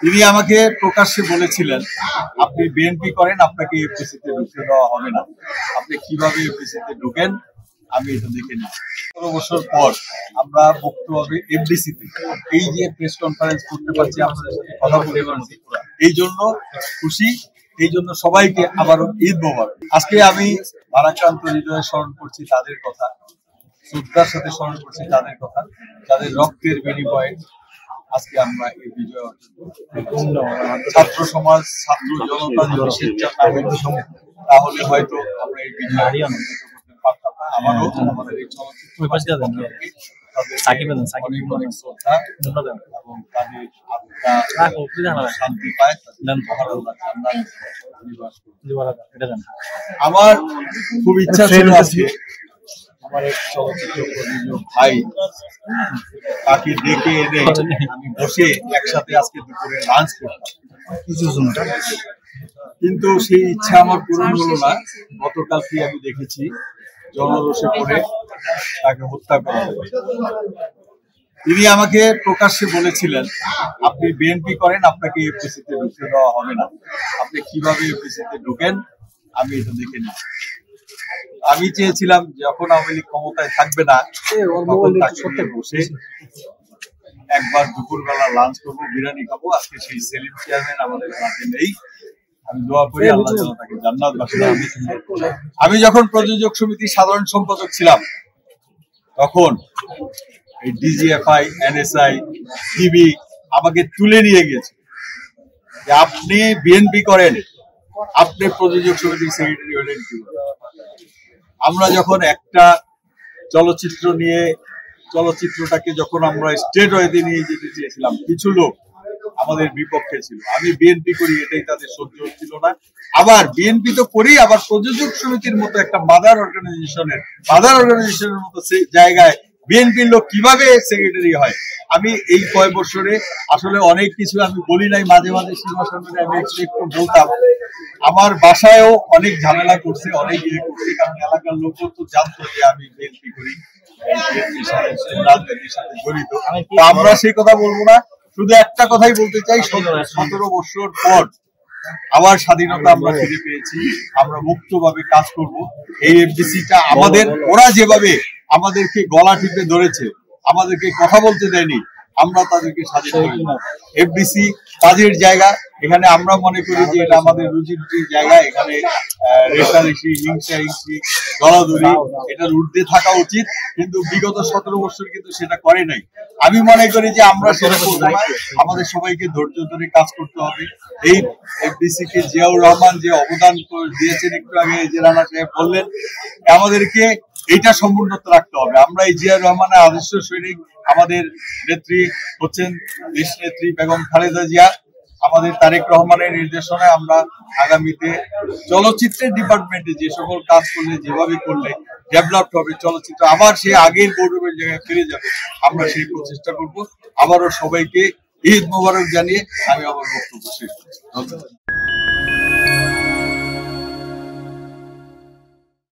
তিনি আমাকে প্রকাশ্যে বলেছিলেন, আপনি বিএনপি করেন, আপনাকে এফডিসিতে ঢুকতে দেওয়া হবে না। আপনি কিভাবে এফডিসিতে ঢুকেন আমি এটা দেখে নিই। ১৫ বছর পর আমরা মুক্তভাবে এফডিসিতে এই যে প্রেস কনফারেন্স করতে পারছি, আপনাদের সাথে কথা বলতে পারছি, এই জন্য খুশি। এই জন্য সবাইকে আবারও ঈদ মোবারক। আজকে আমি ভারাক্রান্ত হৃদয়ে স্মরণ করছি তাদের কথা, শ্রদ্ধার সাথে স্মরণ করছি তাদের কথা, যাদের রক্তের বিনিময়ে আজকে আমরা এই বিজয় অর্জন করছি। ছাত্র সমাজ, ছাত্র জনতা যদি স্বেচ্ছায় তাহলে হয়তো আমরা এই বিজয় অর্জন করতে পারতাম না। আমারও আমাদের এই চলচ্চিত্র অনেক অনেক শ্রদ্ধা এবং তাদের আত্মা শান্তি পায়, আমার খুব ইচ্ছা ছিল আজকে আমার এক চলচ্চিত্র ভাই তাকে ডেকে এনে আমি বসে একসাথে আজকে দুপুরে লাঞ্চ করতাম, কিন্তু সেই ইচ্ছা আমার পূরণ হলো না। গতকালকে আমি দেখেছি জনরোষে পড়ে তাকে হত্যা করা হয়েছে। তিনি আমাকে প্রকাশ্যে বলেছিলেন, আপনি বিএনপি করেন, আপনাকে এফডিসিতে ঢুকতে দেওয়া হবে না। আপনি কিভাবে এফডিসিতে ঢুকেন আমি এটা দেখে নিই। আমি চেয়েছিলাম যখন আওয়ামী লীগ ক্ষমতায় থাকবে না তখন তাকে বসে একবার দুপুরবেলা লাঞ্চ করবো, বিরিয়ানি খাবো। আজকে সেই সেলিম চেয়ারম্যান আমাদের মাঝে নেই। আমি দোয়া করি আল্লাহ যেন তাকে জান্নাত বাসিয়ে। আমি যখন প্রযোজক সমিতির সাধারণ সম্পাদক ছিলাম তখন এই ডিজিএফআই, এনএসআই, টিভি আমাকে তুলে নিয়ে গেছে যে আপনি বিএনপি করেন, আপনি প্রযোজক সমিতির সেক্রেটারি হলেন কি? আমরা যখন একটা চলচ্চিত্র নিয়ে চলচ্চিত্রটাকে যখন আমরা স্টেট ওয়েতে নিয়ে যেতে চেয়েছিলাম, কিছু লোক আমাদের বিপক্ষে ছিল। আমি বিএনপি করি এটাই তাদের সহ্য হচ্ছিল না। আবার বিএনপি তো করি, আবার প্রযোজক সমিতির মতো একটা মাদার অর্গানাইজেশনের মতো জায়গায় বিএনপির লোক কিভাবে সেক্রেটারি হয়? আমি এই কয়েক বছরে আসলে অনেক কিছু আমি বলি নাই, মাঝে মাঝে সীমাসম্মানে আমি একটু বলতাম। আমার বাসায়ও অনেক ঝামেলা করছে, অনেক ইয়ে করছে, কারণ এলাকার লোক তো জানতো যে আমি বিএনপি করি, রাজনীতির সাথে জড়িত। আমরা সেই কথা বলবো না, শুধু একটা কথাই বলতে চাই, 17 বছর পর আবার স্বাধীনতা আমরা ফিরে পেয়েছি। আমরা মুক্তভাবে কাজ করব। এই এফডিসিটা আমাদের, ওরা যেভাবে আমাদেরকে গলা টিপে ধরেছে, আমাদেরকে কথা বলতে দেয়নি, আমরা তাদেরকে স্বাধীন করি না। এফডিসি কাজের জায়গা, এখানে আমরা মনে করি যে এটা আমাদের রুজি রুটির জায়গা। এখানে রেষারেষি, হিংসি, দলাদলি এটার ঊর্ধ্বে থাকা উচিত, কিন্তু বিগত 17 বছর কিন্তু সেটা করে নাই। আমি মনে করি যে আমরা সেটা করবো না। আমাদের সবাইকে ধৈর্য ধরে কাজ করতে হবে। এই এফডিসি কে জিয়াউর রহমান যে অবদান দিয়েছেন, একটু আগে যে রানা সাহেব বললেন, আমাদেরকে এইটা সমুন্নত রাখতে হবে। আমরা এই জিয়াউর রহমানের আদর্শ সৈনিক। আমাদের নেত্রী হচ্ছেন দেশ নেত্রী বেগম খালেদা জিয়া। আমাদের তারেক রহমানের নির্দেশনায় আমরা আগামীতে চলচ্চিত্রের ডিপার্টমেন্টে যে সকল কাজ করলে, যেভাবে করলে ডেভেলপড হবে চলচ্চিত্র, আবার সে আগের গৌরবের জায়গায় ফিরে যাবে, আমরা সেই প্রচেষ্টা করব। আবারও সবাইকে ঈদ মোবারক জানিয়ে আমি আমার বক্তব্য শেষ করছি। ধন্যবাদ।